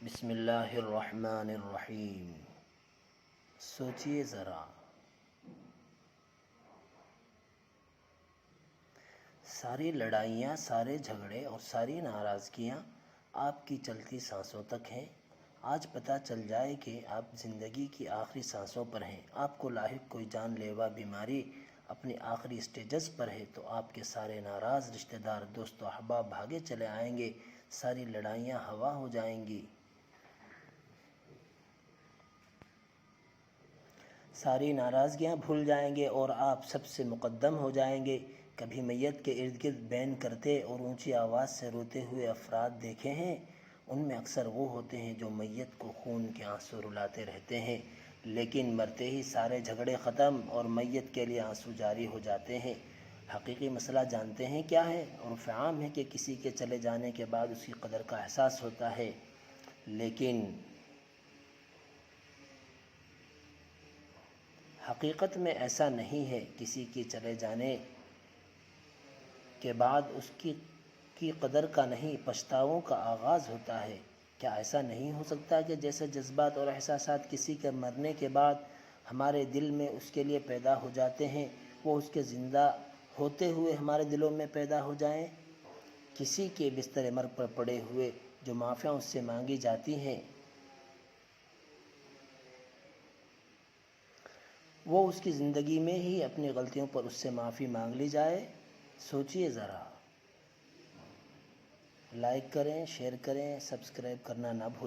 بسم اللہ الرحمن الرحیم۔ سوچئے ذرا، ساری لڑائیاں، سارے جھگڑے اور ساری ناراضگیاں آپ کی چلتی سانسوں تک ہیں۔ آج پتہ چل جائے کہ آپ زندگی کی آخری سانسوں پر ہیں، آپ کو لاحق کوئی جان لیوا بیماری اپنی آخری سٹیجز پر ہے، تو آپ کے سارے ناراض رشتہ دار، دوست و احباب بھاگے چلے آئیں گے، ساری لڑائیاں ہوا ہو جائیں گی، ساری ناراضگیاں بھول جائیں گے اور آپ سب سے مقدم ہو جائیں گے۔ کبھی میت کے ارد گرد بین کرتے اور اونچی آواز سے روتے ہوئے افراد دیکھے ہیں؟ ان میں اکثر وہ ہوتے ہیں جو میت کو خون کے آنسو رلاتے رہتے ہیں، لیکن مرتے ہی سارے جھگڑے ختم اور میت کے لیے آنسو جاری ہو جاتے ہیں۔ حقیقی مسئلہ جانتے ہیں کیا ہے؟ عرف عام ہے کہ کسی کے چلے جانے کے بعد اس کی قدر کا احساس ہوتا ہے، لیکن حقیقت میں ایسا نہیں ہے۔ کسی کے چلے جانے کے بعد اس کی قدر کا نہیں، پچھتاووں کا آغاز ہوتا ہے۔ کیا ایسا نہیں ہو سکتا کہ جیسے جذبات اور احساسات کسی کے مرنے کے بعد ہمارے دل میں اس کے لیے پیدا ہو جاتے ہیں، وہ اس کے زندہ ہوتے ہوئے ہمارے دلوں میں پیدا ہو جائیں؟ کسی کے بستر مرگ پر پڑے ہوئے جو معافیاں اس سے مانگی جاتی ہیں، وہ اس کی زندگی میں ہی اپنی غلطیوں پر اس سے معافی مانگ لی جائے۔ سوچئے ذرا۔ لائک کریں، شیئر کریں، سبسکرائب کرنا نہ بھولیں۔